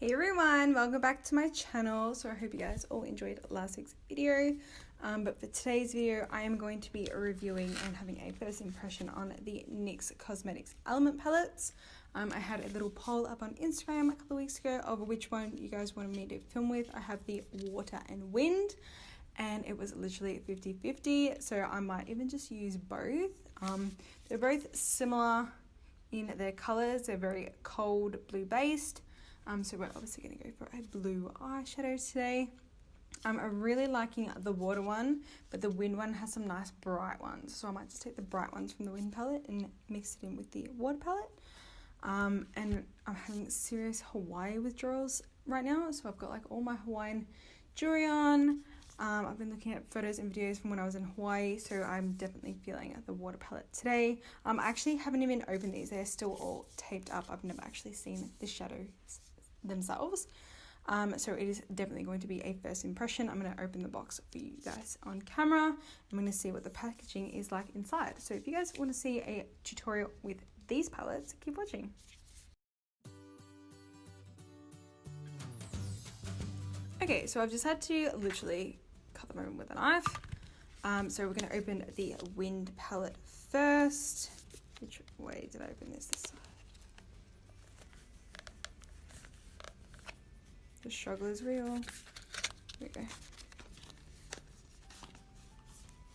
Hey everyone, welcome back to my channel. So I hope you guys all enjoyed last week's video. But for today's video, I am going to be reviewing and having a first impression on the NYX Cosmetics Element Palettes. I had a little poll up on Instagram a couple of weeks ago of which one you guys wanted me to film with. I have the Water and Wind, and it was literally 50-50, so I might even just use both. They're both similar in their colors. They're very cold blue based. So we're obviously going to go for a blue eyeshadow today. I'm really liking the water one, but the wind one has some nice bright ones. So I might just take the bright ones from the wind palette and mix it in with the water palette. And I'm having serious Hawaii withdrawals right now. So I've got like all my Hawaiian jewelry on. I've been looking at photos and videos from when I was in Hawaii, so I'm definitely feeling the water palette today. I actually haven't even opened these. They're still all taped up. I've never actually seen the shadows themselves. So it is definitely going to be a first impression. I'm going to open the box for you guys on camera. I'm going to see what the packaging is like inside. So if you guys want to see a tutorial with these palettes, keep watching. Okay, so I've just had to literally cut them open with a knife. So we're going to open the wind palette first. Which way did I open this side? The struggle is real. Here we go.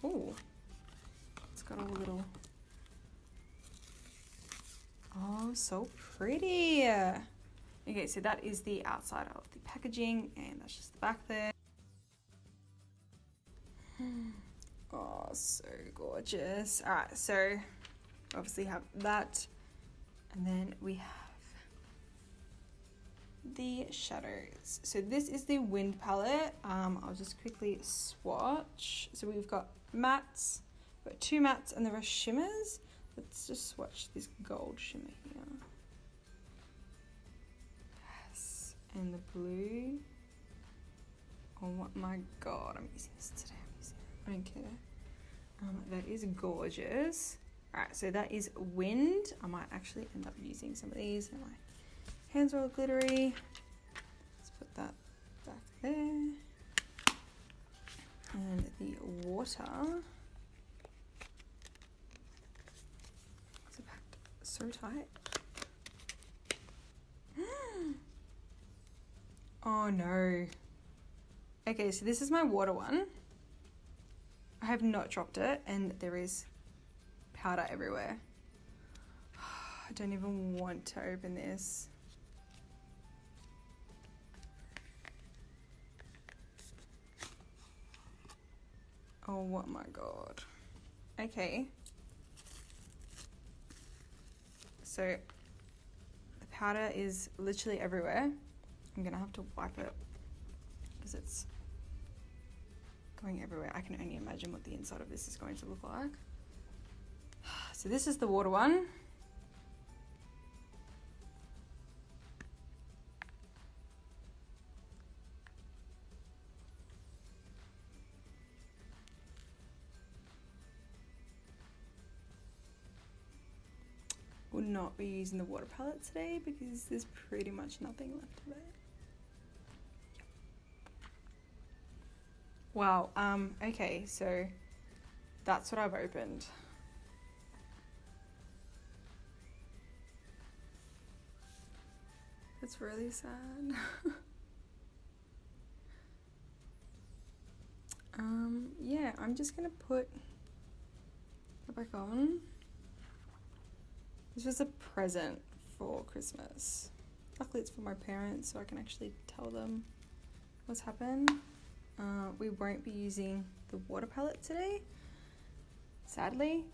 Oh, it's got all little. Oh, so pretty. Okay, so that is the outside of the packaging, and that's just the back there. Oh, so gorgeous. All right, so obviously have that, and then we have the shadows. So this is the wind palette. I'll just quickly swatch. So we've got mattes, we've got two mattes and the rest shimmers. Let's just swatch this gold shimmer here. Yes, and the blue. Oh my god, I'm using this today. I don't care. That is gorgeous. Alright, so that is wind. I might actually end up using some of these. My hands are all glittery. Let's put that back there. And the water. It's packed so tight. Oh no. Okay, so this is my water one. I have not dropped it, and there is powder everywhere. I don't even want to open this. Oh my god. Okay. So the powder is literally everywhere. I'm gonna have to wipe it because it's going everywhere. I can only imagine what the inside of this is going to look like. So this is the water one. Will not be using the water palette today because there's pretty much nothing left of it. Wow, okay, so that's what I've opened. That's really sad. Yeah, I'm just gonna put it back on. This was a present for Christmas. Luckily it's for my parents, so I can actually tell them what's happened. We won't be using the water palette today, sadly.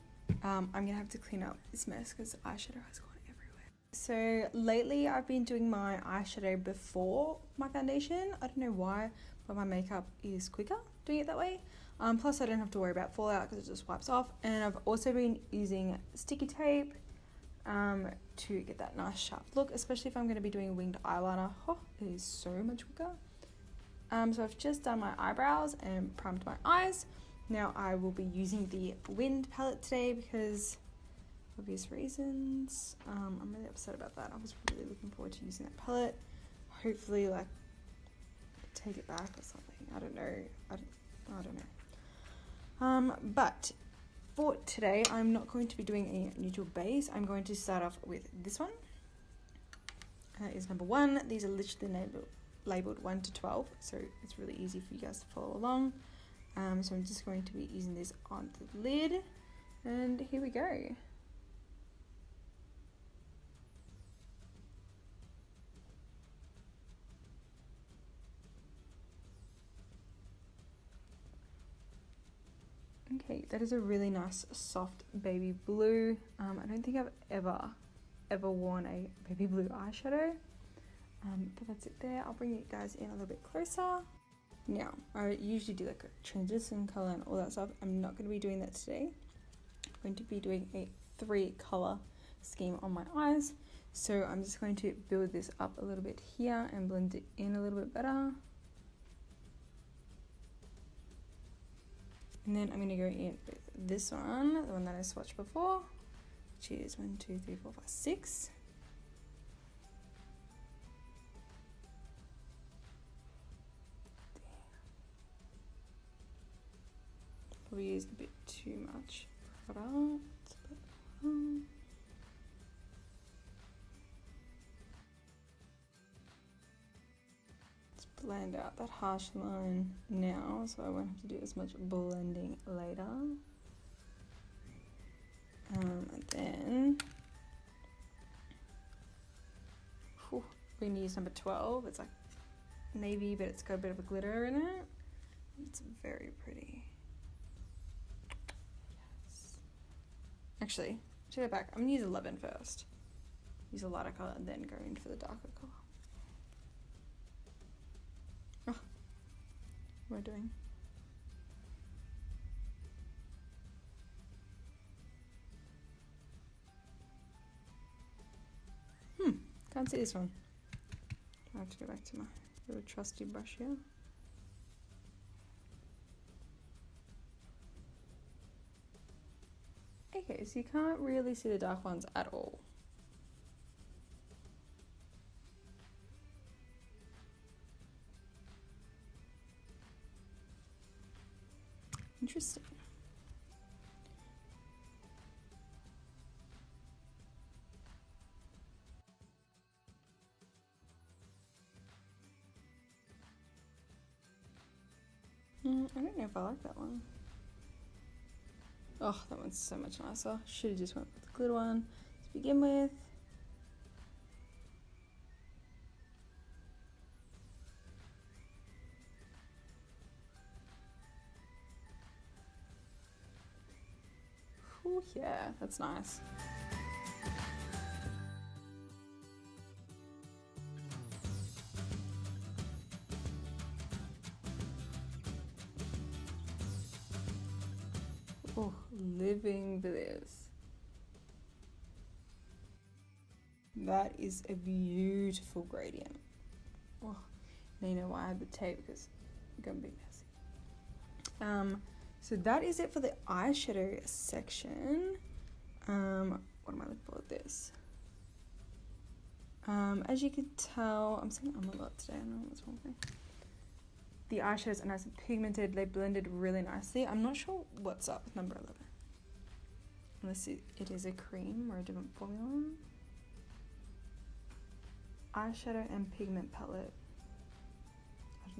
I'm gonna have to clean up this mess because eyeshadow has gone everywhere. So lately I've been doing my eyeshadow before my foundation. I don't know why, but my makeup is quicker doing it that way. Plus I don't have to worry about fallout because it just wipes off. And I've also been using sticky tape to get that nice sharp look, especially if I'm going to be doing winged eyeliner. Oh, it is so much quicker. So I've just done my eyebrows and primed my eyes. Now I will be using the wind palette today because obvious reasons. I'm really upset about that. I was really looking forward to using that palette. hopefully like take it back or something. I don't know. I don't know. But for today, I'm not going to be doing a neutral base. I'm going to start off with this one. That is number 1. These are literally labeled 1 to 12, so it's really easy for you guys to follow along. So I'm just going to be using this on the lid, and here we go. Okay, that is a really nice soft baby blue. I don't think I've ever worn a baby blue eyeshadow, but that's it there. I'll bring you guys in a little bit closer. Now, I usually do like a transition color and all that stuff. I'm not going to be doing that today. I'm going to be doing a 3 color scheme on my eyes. So I'm just going to build this up a little bit here and blend it in a little bit better. And then I'm going to go in with this one, the one that I swatched before, which is 1, 2, 3, 4, 5, 6. Probably use a bit too much product. Let's blend out that harsh line now, so I won't have to do as much blending later. And then we're going to use number 12. It's like navy, but it's got a bit of a glitter in it. It's very pretty. Actually, take it back. I'm gonna use 11 first. Use a lighter color and then go in for the darker color. Oh, what am I doing? Can't see this one. I have to go back to my little trusty brush here. Okay, so you can't really see the dark ones at all. Interesting. I don't know if I like that one. Oh, that one's so much nicer. Should have just went with the glitter one to begin with. Oh yeah, that's nice. Oh, living bliss. That is a beautiful gradient. Oh, now you know why I had the tape, because it's gonna be messy. So that is it for the eyeshadow section. What am I looking for with this? As you can tell, I'm saying I'm a lot today. I don't know what's wrong with me. The eyeshadows are nice and pigmented. They blended really nicely. I'm not sure what's up with number 11. Unless it is a cream or a different formula. Eyeshadow and pigment palette. I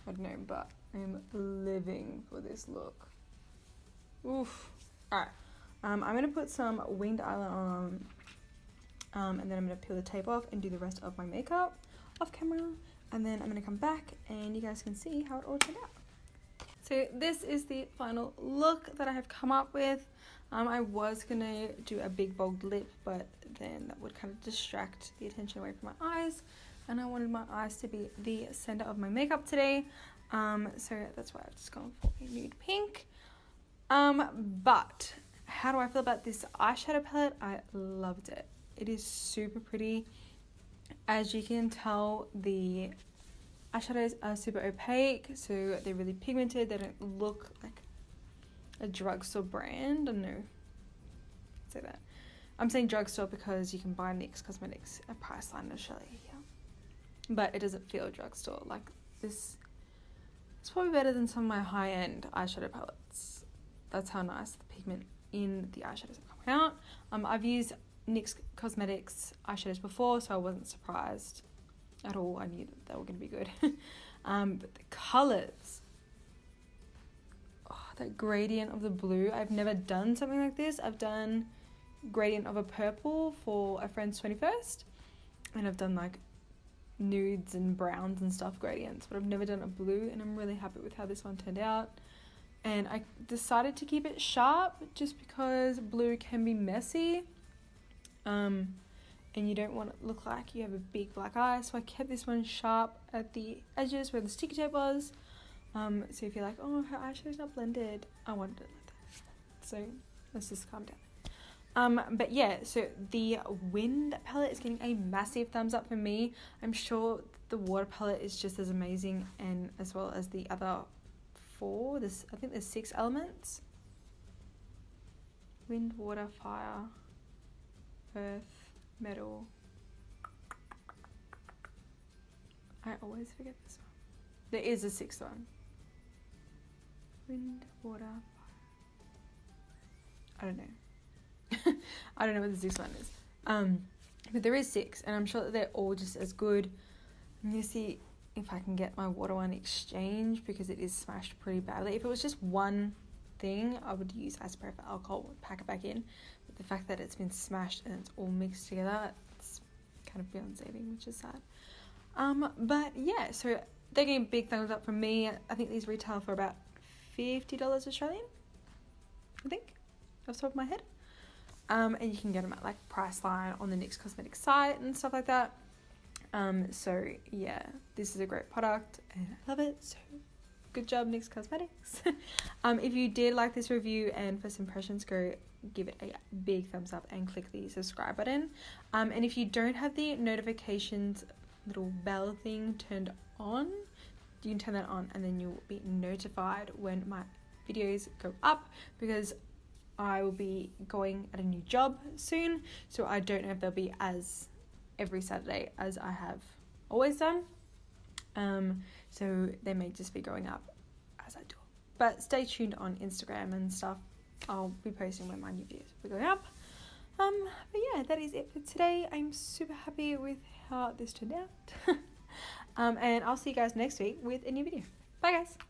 don't know, but I'm living for this look. Oof. Alright. I'm going to put some winged eyeliner on. And then I'm going to peel the tape off and do the rest of my makeup off camera. And then I'm going to come back and you guys can see how it all turned out. So this is the final look that I have come up with. I was going to do a big bold lip, but then that would kind of distract the attention away from my eyes. And I wanted my eyes to be the center of my makeup today. So that's why I've just gone for a nude pink. But how do I feel about this eyeshadow palette? I loved it. It is super pretty. As you can tell, the eyeshadows are super opaque, so they're really pigmented. They don't look like a drugstore brand. I don't know. Say that. I'm saying drugstore because you can buy NYX Cosmetics at Priceline in Australia here. but it doesn't feel drugstore. Like this, it's probably better than some of my high-end eyeshadow palettes. That's how nice the pigment in the eyeshadows are coming out. I've used NYX Cosmetics eyeshadows before, so I wasn't surprised at all. I knew that they were going to be good. But the colours, that gradient of the blue, I've never done something like this. I've done gradient of a purple for a friend's 21st, and I've done like nudes and browns and stuff gradients, but I've never done a blue, and I'm really happy with how this one turned out. And I decided to keep it sharp just because blue can be messy, and you don't want it to look like you have a big black eye, so I kept this one sharp at the edges where the sticky tape was. So if you're like, oh, her eyeshadow's not blended, I wanted it like that. So let's just calm down. But yeah, so the Wind palette is getting a massive thumbs up for me. I'm sure the Water palette is just as amazing, and as well as the other 4. I think there's 6 elements. Wind, water, fire, earth, metal. I always forget this one. There is a 6th one. Wind, water, fire. I don't know. I don't know what the 6th one is. But there is 6, and I'm sure that they're all just as good. I'm going to see if I can get my water one exchanged, because it is smashed pretty badly. If it was just one thing, I would use isopropyl alcohol, pack it back in. But the fact that it's been smashed and it's all mixed together, it's kind of beyond saving, which is sad. But yeah, so they're getting big thumbs up from me. I think these retail for about $50 Australian, I think, off the top of my head. And you can get them at like Priceline on the NYX Cosmetics site and stuff like that. So yeah, this is a great product and I love it. So good job, NYX Cosmetics. If you did like this review and first impressions, go give it a big thumbs up and click the subscribe button. And if you don't have the notifications little bell thing turned on, you can turn that on, and then you'll be notified when my videos go up, because I will be going at a new job soon, so I don't know if they'll be as every Saturday as I have always done. So they may just be going up as I do. But stay tuned on Instagram and stuff. I'll be posting when my new videos will be going up. But yeah, that is it for today. I'm super happy with how this turned out. And I'll see you guys next week with a new video. Bye guys.